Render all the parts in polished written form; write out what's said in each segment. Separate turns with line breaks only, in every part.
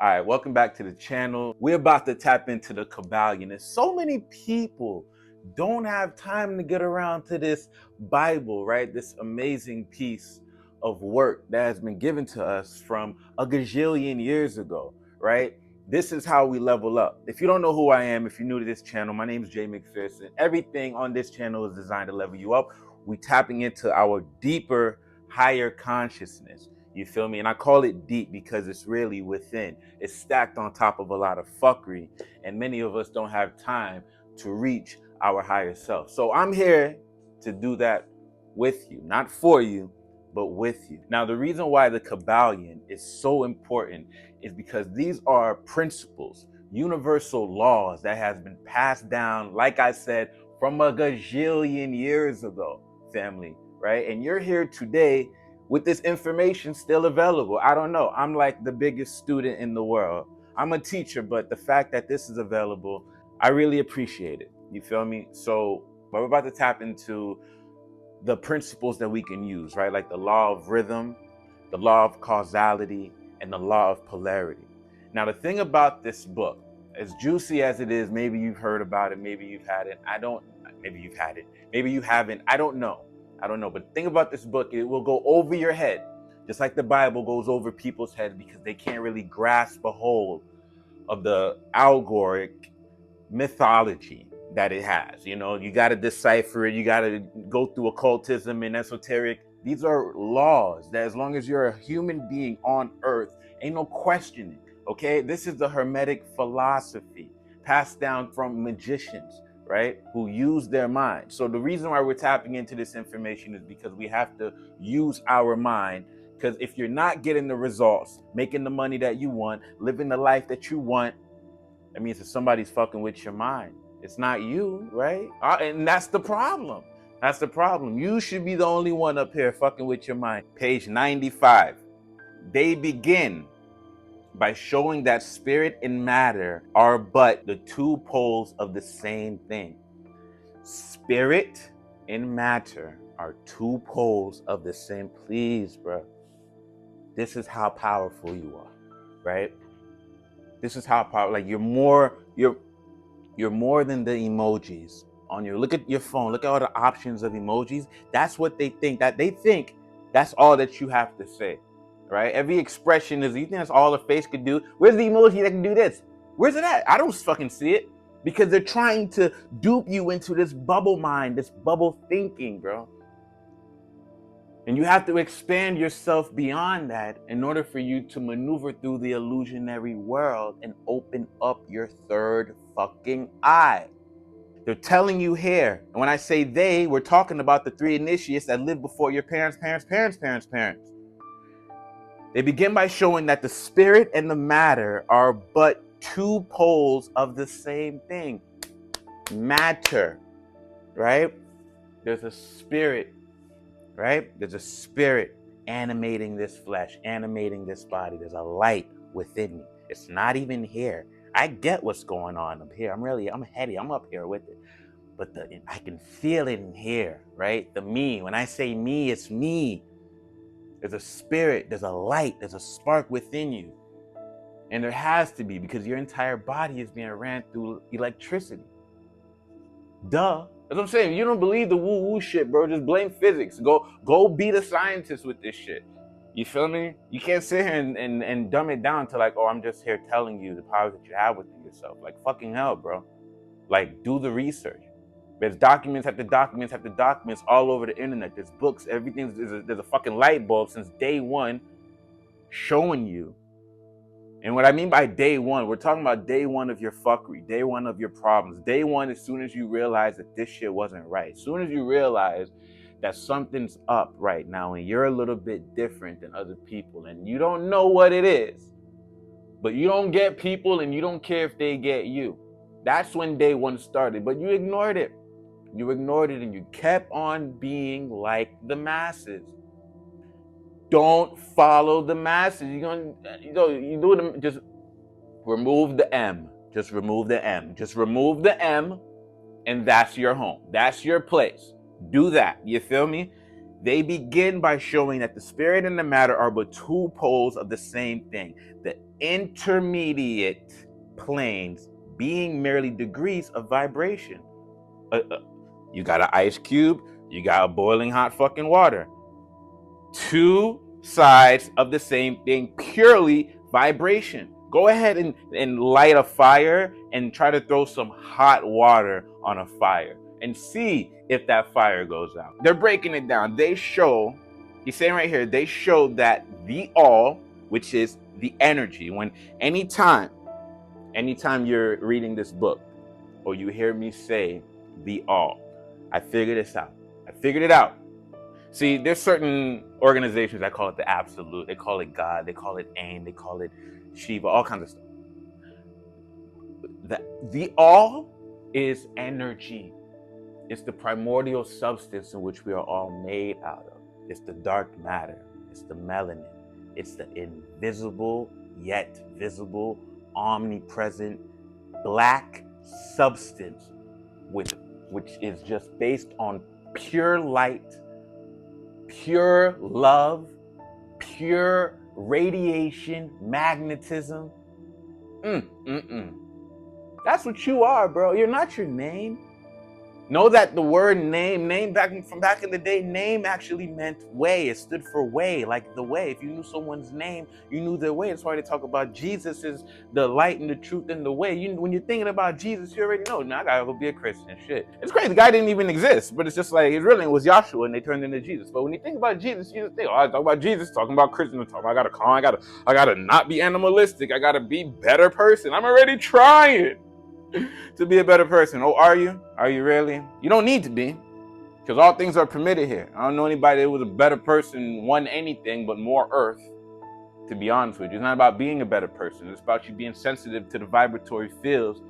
All right, welcome back to the channel. We're about to tap into the Kybalion. And so many people don't have time to get around to this Bible, right? This amazing piece of work that has been given to us from a gajillion years ago, right? This is how we level up. If you don't know who I am, if you're new to this channel, my name is Jae McPherson. Everything on this channel is designed to level you up. We're tapping into our deeper, higher consciousness. You feel me? And I call it deep because it's really within. It's stacked on top of a lot of fuckery. And many of us don't have time to reach our higher self. So I'm here to do that with you, not for you, but with you. Now, the reason why the Kybalion is so important is because these are principles, universal laws that has been passed down, like I said, from a gajillion years ago, family, right? And you're here today with this information still available. I don't know. I'm like the biggest student in the world. I'm a teacher, but the fact that this is available, I really appreciate it. You feel me? So we're about to tap into the principles that we can use, right? Like the law of rhythm, the law of causality, and the law of polarity. Now, the thing about this book, as juicy as it is, maybe you've heard about it, maybe you've had it. Maybe you've had it. Maybe you haven't. I don't know. But the thing about this book, it will go over your head, just like the Bible goes over people's heads because they can't really grasp a hold of the algoric mythology that it has. You know, you got to decipher it. You got to go through occultism and esoteric. These are laws that as long as you're a human being on earth, ain't no questioning. Okay, this is the Hermetic philosophy passed down from magicians, right, who use their mind. So the reason why we're tapping into this information is because we have to use our mind. Because if you're not getting the results, making the money that you want, living the life that you want, that means that somebody's fucking with your mind. It's not you, right? And that's the problem. That's the problem. You should be the only one up here fucking with your mind. Page 95. They begin by showing that spirit and matter are but the two poles of the same thing. Spirit and matter are two poles of the same. Please, bro. This is how powerful you are, right? This is how powerful. Like you're more than the emojis on your. Look at your phone. Look at all the options of emojis. That's what they think. They think that's all that you have to say. Right? Every expression is, you think that's all a face could do? Where's the emoji that can do this? Where's it at? I don't fucking see it. Because they're trying to dupe you into this bubble mind, this bubble thinking, bro. And you have to expand yourself beyond that in order for you to maneuver through the illusionary world and open up your third fucking eye. They're telling you here, and when I say they, we're talking about the three initiates that lived before your parents. They begin by showing that the spirit and the matter are but two poles of the same thing. Matter, right? There's a spirit, right? There's a spirit animating this flesh, animating this body. There's a light within me. It's not even here. I get what's going on up here. I'm heady. I'm up here with it. But I can feel it in here, right? The me. When I say me, it's me. There's a spirit, there's a light, there's a spark within you. And there has to be, because your entire body is being ran through electricity. Duh. That's what I'm saying. If you don't believe the woo-woo shit, bro, just blame physics. Go be the scientist with this shit. You feel me? You can't sit here and dumb it down to like, oh, I'm just here telling you the powers that you have within yourself. Like, fucking hell, bro. Like, do the research. There's documents after documents after documents all over the internet. There's books, everything. There's a fucking light bulb since day one showing you. And what I mean by day one, we're talking about day one of your fuckery, day one of your problems. Day one, as soon as you realize that this shit wasn't right. As soon as you realize that something's up right now and you're a little bit different than other people and you don't know what it is, but you don't get people and you don't care if they get you. That's when day one started, but you ignored it. You ignored it and you kept on being like the masses. Don't follow the masses. Just remove the M. Just remove the M. Just remove the M, and that's your home. That's your place. Do that. You feel me? They begin by showing that the spirit and the matter are but two poles of the same thing. The intermediate planes being merely degrees of vibration. You got an ice cube, you got a boiling hot fucking water. Two sides of the same thing, purely vibration. Go ahead and light a fire and try to throw some hot water on a fire and see if that fire goes out. They're breaking it down. They show, he's saying right here, they show that the all, which is the energy, when anytime you're reading this book or you hear me say the all, I figured this out. I figured it out. See, there's certain organizations that call it the absolute. They call it God. They call it AIM. They call it Shiva. All kinds of stuff. The all is energy. It's the primordial substance in which we are all made out of. It's the dark matter. It's the melanin. It's the invisible yet visible, omnipresent black substance which is just based on pure light, pure love, pure radiation, magnetism. That's what you are, bro. You're not your name. Know that the word name back in the day, name actually meant way. It stood for way, like the way. If you knew someone's name, you knew their way. That's why they talk about Jesus is the light and the truth and the way. When you're thinking about Jesus, you already know, I gotta go be a Christian. Shit. It's crazy. The guy didn't even exist, but it's just like, it really was Yahshua and they turned into Jesus. But when you think about Jesus, you just think, I talk about Jesus, talking about Christian, I gotta not be animalistic. I gotta be a better person. I'm already trying to be a better person. Oh, are you? Are you really? You don't need to be, because all things are permitted here. I don't know anybody that was a better person, won anything but more earth, to be honest with you. It's not about being a better person. It's about you being sensitive to the vibratory fields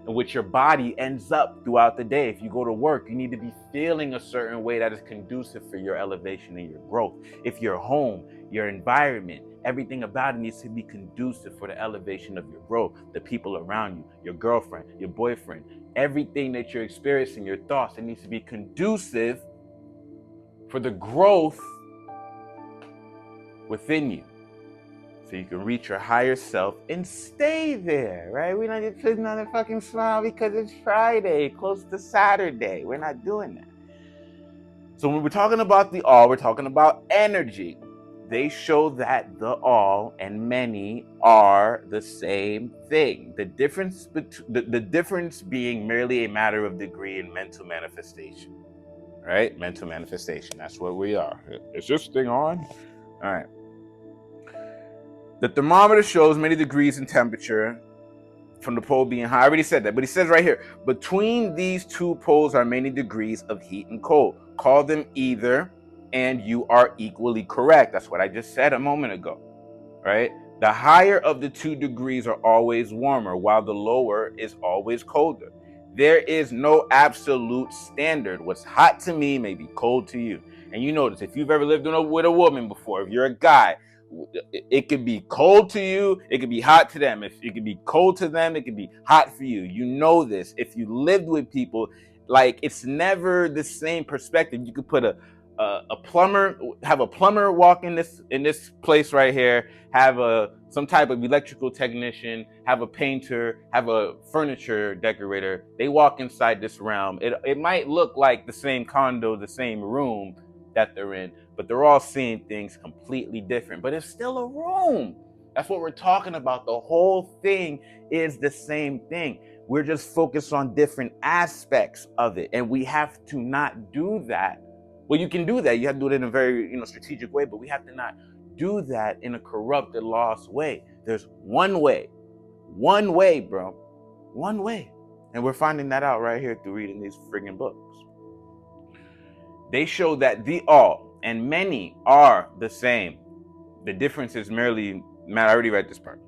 in which your body ends up throughout the day. If you go to work, you need to be feeling a certain way that is conducive for your elevation and your growth. If you're home, your environment, everything about it needs to be conducive for the elevation of your growth. The people around you, your girlfriend, your boyfriend, everything that you're experiencing, your thoughts, it needs to be conducive for the growth within you, so you can reach your higher self and stay there, right? We're not just putting on a fucking smile because it's Friday, close to Saturday. We're not doing that. So when we're talking about the all, we're talking about energy. They show that the all and many are the same thing. The difference being merely a matter of degree and mental manifestation, right? Mental manifestation. That's what we are. Is this thing on? All right. The thermometer shows many degrees in temperature from the pole being high. I already said that, but he says right here, between these two poles are many degrees of heat and cold. Call them either, and you are equally correct. That's what I just said a moment ago, right? The higher of the 2 degrees are always warmer, while the lower is always colder. There is no absolute standard. What's hot to me may be cold to you. And you notice, if you've ever lived with a woman before, if you're a guy, it could be cold to you, it could be hot to them. If it could be cold to them, it could be hot for you. You know this. If you lived with people, like, it's never the same perspective. You could put a plumber, have a plumber walk in this place right here, have some type of electrical technician, have a painter, have a furniture decorator. They walk inside this realm. It might look like the same condo, the same room that they're in, but they're all seeing things completely different. But it's still a room. That's what we're talking about. The whole thing is the same thing. We're just focused on different aspects of it, and we have to not do that. Well, you can do that. You have to do it in a very, strategic way, but we have to not do that in a corrupted, lost way. There's one way, bro, one way. And we're finding that out right here through reading these friggin' books. They show that the all and many are the same. The difference is merely, I already read this part.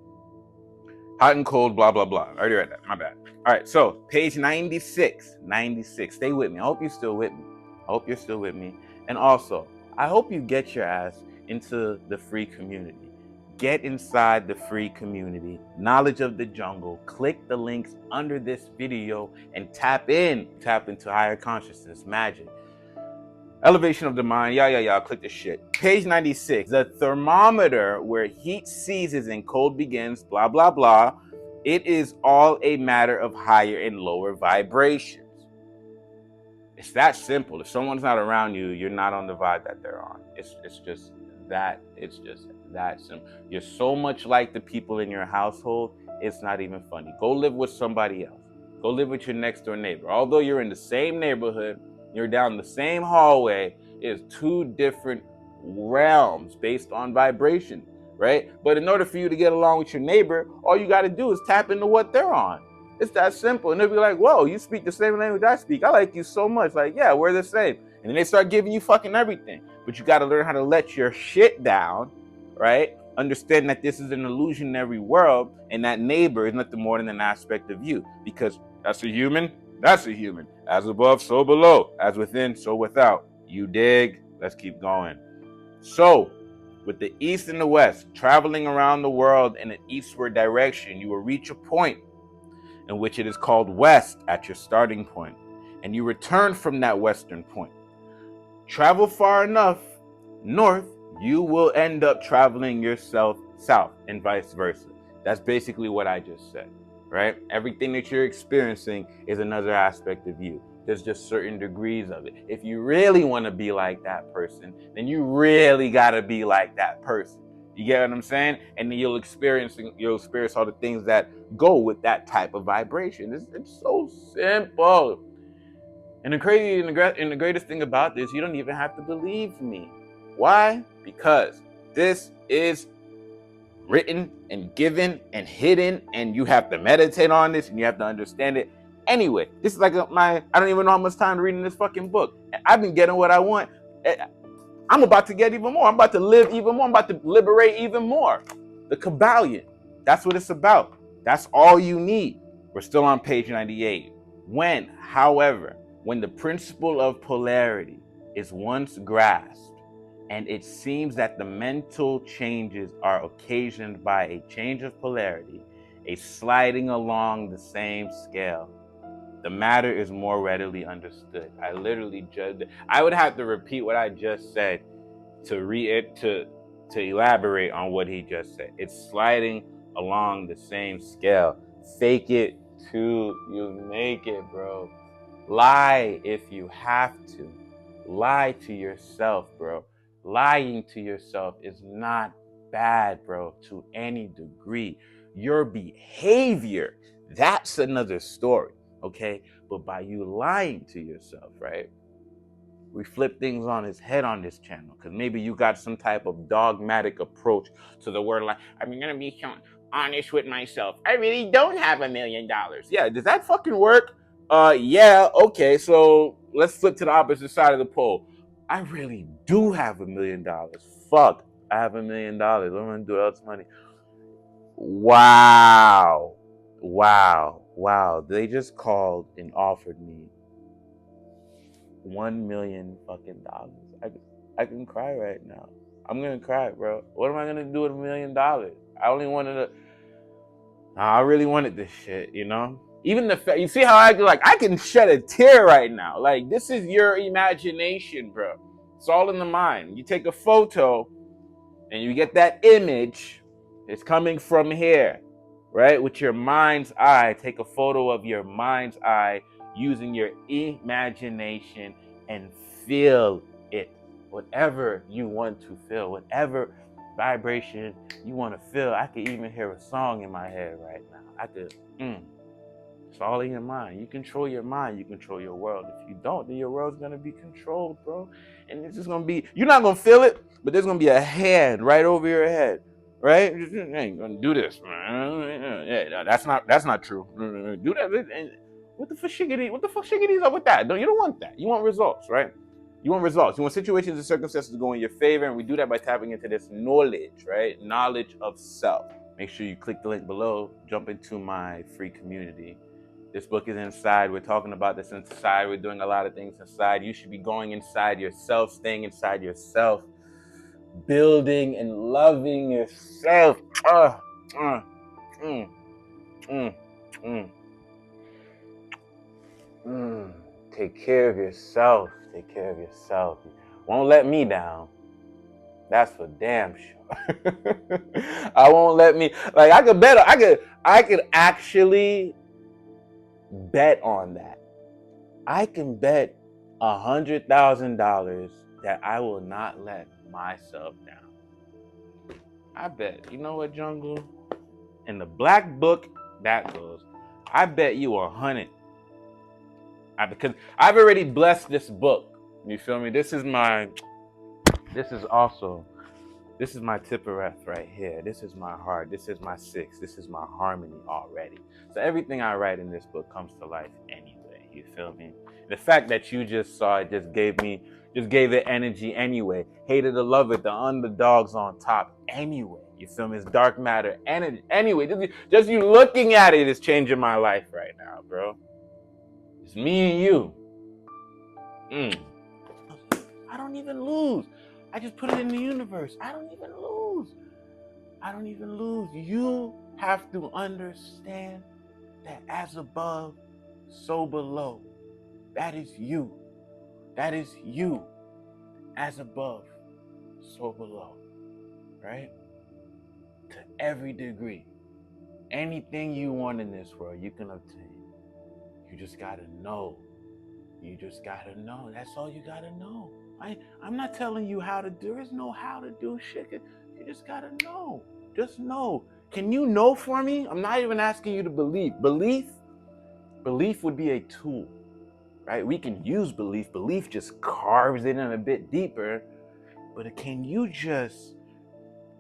Hot and cold, blah, blah, blah. I already read that, my bad. All right, so page 96. Stay with me. I hope you're still with me. And also, I hope you get your ass into the free community. Get inside the free community. Knowledge of the Jungle. Click the links under this video and tap into higher consciousness magic. Elevation of the mind. Yeah. Click the shit. Page 96. The thermometer where heat ceases and cold begins. Blah, blah, blah. It is all a matter of higher and lower vibrations. It's that simple. If someone's not around you, you're not on the vibe that they're on. It's just that simple. You're so much like the people in your household, it's not even funny. Go live with somebody else. Go live with your next door neighbor. Although you're in the same neighborhood, you're down the same hallway, it's two different realms based on vibration, right? But in order for you to get along with your neighbor, all you got to do is tap into what they're on. It's that simple. And they'll be like, whoa, you speak the same language I speak. I like you so much. Like, yeah, we're the same. And then they start giving you fucking everything. But you got to learn how to let your shit down, right? Understand that this is an illusionary world and that neighbor is nothing more than an aspect of you. Because that's a human. As above, so below. As within, so without. You dig? Let's keep going. So, with the east and the west, traveling around the world in an eastward direction, you will reach a point in which it is called west at your starting point, and you return from that western point. Travel far enough north, you will end up traveling yourself south, and vice versa. That's basically what I just said, right? Everything that you're experiencing is another aspect of you. There's just certain degrees of it. If you really want to be like that person, then you really got to be like that person. You get what I'm saying? And then you'll experience all the things that go with that type of vibration. It's so simple. And the greatest thing about this, you don't even have to believe me. Why? Because this is written and given and hidden, and you have to meditate on this and you have to understand it. Anyway, this is like I don't even know how much time reading this fucking book. I've been getting what I want. I'm about to get even more. I'm about to live even more. I'm about to liberate even more. The Kybalion. That's what it's about. That's all you need. We're still on page 98. However, when the principle of polarity is once grasped, and it seems that the mental changes are occasioned by a change of polarity, a sliding along the same scale, the matter is more readily understood. I literally I would have to repeat what I just said to elaborate on what he just said. It's sliding along the same scale. Fake it till you make it, bro. Lie if you have to. Lie to yourself, bro. Lying to yourself is not bad, bro, to any degree. Your behavior, that's another story. Okay, but by you lying to yourself, right? We flip things on his head on this channel because maybe you got some type of dogmatic approach to the word. Like, I'm gonna be honest with myself. I really don't have $1 million. Yeah, does that fucking work? Yeah. Okay, so let's flip to the opposite side of the pole. I really do have $1 million. Fuck, I have $1 million. What am I gonna do with all this money? Wow. They just called and offered me $1 million fucking dollars. I can cry right now. I'm gonna cry, bro. What am I gonna do with $1 million? I really wanted this shit, you know? Even the fact, you see how I can shed a tear right now. Like, this is your imagination, bro. It's all in the mind. You take a photo and you get that image. It's coming from here, right? With your mind's eye. Take a photo of your mind's eye using your imagination and feel it. Whatever you want to feel, whatever vibration you want to feel. I could even hear a song in my head right now. It's all in your mind. You control your mind, you control your world. If you don't, then your world's gonna be controlled, bro. And it's just gonna be, you're not gonna feel it, but there's gonna be a hand right over your head, right? You ain't gonna do this, man. Yeah, that's not true. Do that. And what the fuck shiggities up with that? You don't want that. You want results, right? You want results. You want situations and circumstances to go in your favor, and we do that by tapping into this knowledge, right? Knowledge of self. Make sure you click the link below, jump into my free community. This book is inside. We're talking about this inside. We're doing a lot of things inside. You should be going inside yourself, staying inside yourself, building and loving yourself. take care of yourself. Take care of yourself. Won't let me down. That's for damn sure. I won't let me, like, I could actually bet on that. I can bet $100,000 that I will not let myself down. I bet. You know what, Jungle? In the black book, that goes. I bet you 100. Because I've already blessed this book. You feel me? This is my Tippereth right here. This is my heart. This is my 6. This is my harmony already. So everything I write in this book comes to life anyway. You feel me? The fact that you just saw it just gave it energy anyway. Hated to love it. The underdog's on top anyway. You feel me? It's dark matter energy anyway. Just you looking at it is changing my life right now, bro. It's me and you. I don't even lose. I just put it in the universe. I don't even lose. You have to understand that as above, so below. That is you. As above, so below. Right? To every degree. Anything you want in this world, you can obtain. You just gotta know. That's all you gotta know. I'm not telling you how to do. There is no how to do shit. You just gotta know. Just know. Can you know for me? I'm not even asking you to believe. Belief would be a tool, right? We can use belief. Belief just carves it in a bit deeper. But can you just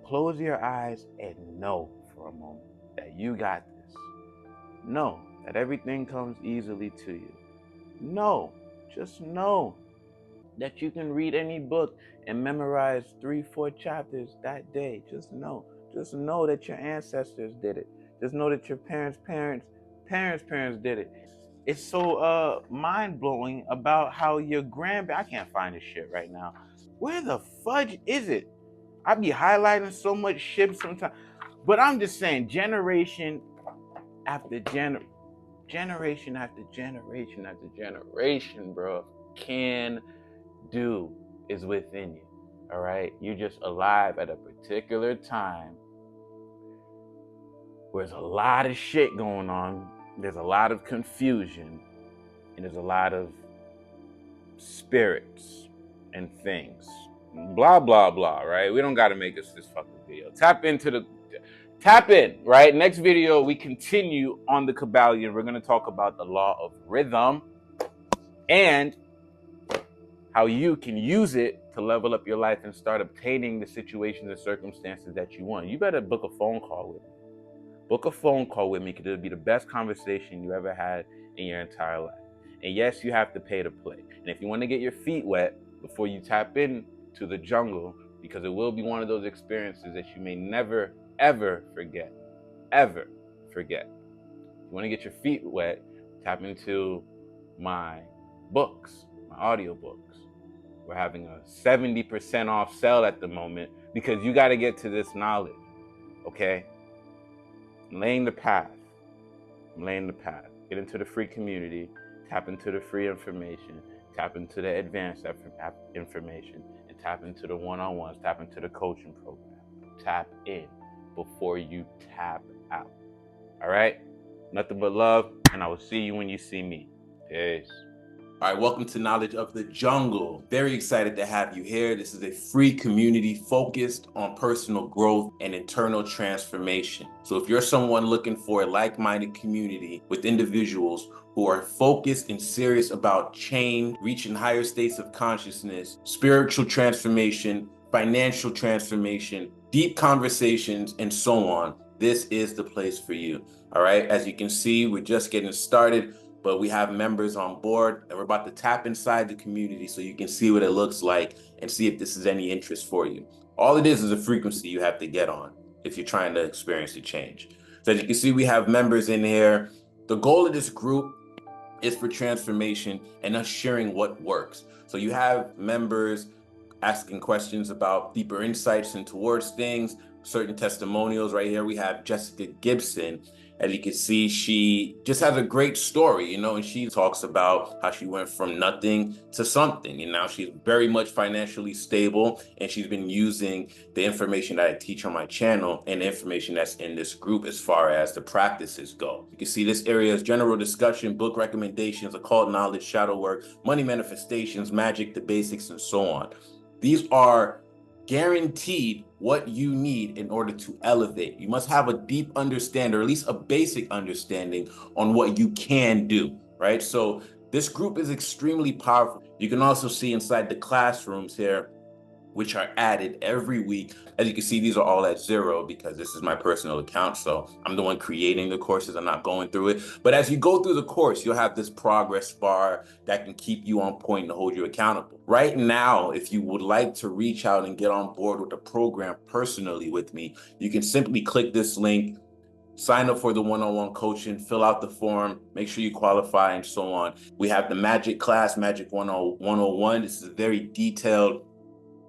close your eyes and know for a moment that you got this? Know that everything comes easily to you. Just know that you can read any book and memorize 3-4 chapters that day. Just know that your ancestors did it. Just know that your parents did it. It's so mind-blowing about how your I can't find this shit right now. Where the fudge is it? I be highlighting so much shit sometimes. But I'm just saying, generation after generation, bro, can do is within you. All right, you're just alive at a particular time where there's a lot of shit going on. There's a lot of confusion, and there's a lot of spirits and things. Blah blah blah. Right? We don't got to make this fucking video. Tap in, right? Next video, we continue on the Kybalion. We're going to talk about the law of rhythm and how you can use it to level up your life and start obtaining the situations and circumstances that you want. You better book a phone call with me. Because it'll be the best conversation you ever had in your entire life. And yes, you have to pay to play. And if you want to get your feet wet before you tap in to the jungle, because it will be one of those experiences that you may never, ever forget. If you want to get your feet wet, tap into my books, my audiobooks. We're having a 70% off sale at the moment because you got to get to this knowledge, okay? I'm laying the path. Get into the free community, tap into the free information, tap into the advanced information, and tap into the one-on-ones, tap into the coaching program. Tap in before you tap out. All right? Nothing but love, and I will see you when you see me. Peace. All right, welcome to Knowledge of the Jungle. Very excited to have you here. This is a free community focused on personal growth and internal transformation. So if you're someone looking for a like-minded community with individuals who are focused and serious about change, reaching higher states of consciousness, spiritual transformation, financial transformation, deep conversations, and so on, this is the place for you. All right, as you can see, we're just getting started, but we have members on board and we're about to tap inside the community so you can see what it looks like and see if this is any interest for you. All it is a frequency you have to get on if you're trying to experience a change. So as you can see, we have members in here. The goal of this group is for transformation and us sharing what works. So you have members asking questions about deeper insights and towards things, certain testimonials. Right here we have Jessica Gibson.
As you can see, she just has a great story, you know, and she talks about how she went from nothing to something. And now she's very much financially stable, and she's been using the information that I teach on my channel and the information that's in this group as far as the practices go. You can see this area is general discussion, book recommendations, occult knowledge, shadow work, money manifestations, magic, the basics, and so on. These are guaranteed what you need in order to elevate. You must have a deep understanding, or at least a basic understanding on what you can do, right? So this group is extremely powerful. You can also see inside the classrooms here, which are added every week. As you can see, these are all at 0 because this is my personal account. So I'm the one creating the courses. I'm not going through it. But as you go through the course, you'll have this progress bar that can keep you on point and hold you accountable. Right now, if you would like to reach out and get on board with the program personally with me, you can simply click this link, sign up for the one-on-one coaching, fill out the form, make sure you qualify, and so on. We have the magic class, Magic 101. This is a very detailed,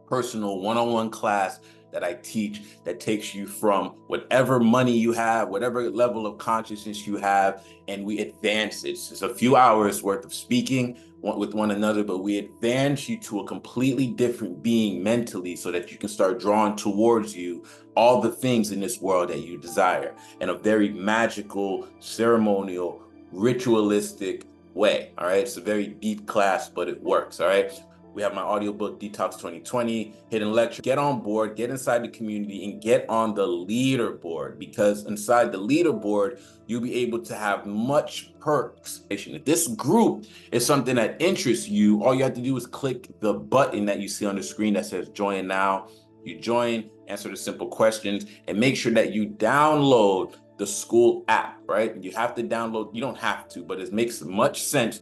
personal one-on-one class that I teach that takes you from whatever money you have, whatever level of consciousness you have, and we advance it. It's a few hours worth of speaking with one another, but we advance you to a completely different being mentally so that you can start drawing towards you all the things in this world that you desire in a very magical, ceremonial, ritualistic way. All right, it's a very deep class, but it works. All right. We have my audiobook, Detox 2020, hidden lecture. Get on board, get inside the community, and get on the leaderboard, because inside the leaderboard, you'll be able to have much perks. If this group is something that interests you, all you have to do is click the button that you see on the screen that says join now. You join, answer the simple questions, and make sure that you download the school app, right? You have to download, you don't have to, but it makes much sense,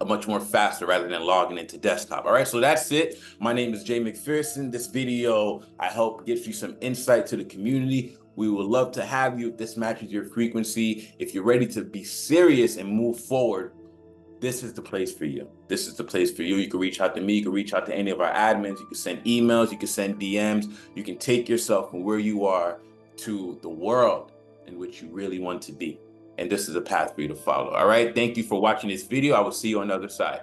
much more faster rather than logging into desktop. All right, so that's it. My name is Jae McPherson. This video, I hope, gives you some insight to the community. We would love to have you if this matches your frequency. If you're ready to be serious and move forward, this is the place for you. This is the place for you. You can reach out to me. You can reach out to any of our admins. You can send emails. You can send DMs. You can take yourself from where you are to the world in which you really want to be. And this is a path for you to follow. All right. Thank you for watching this video. I will see you on the other side.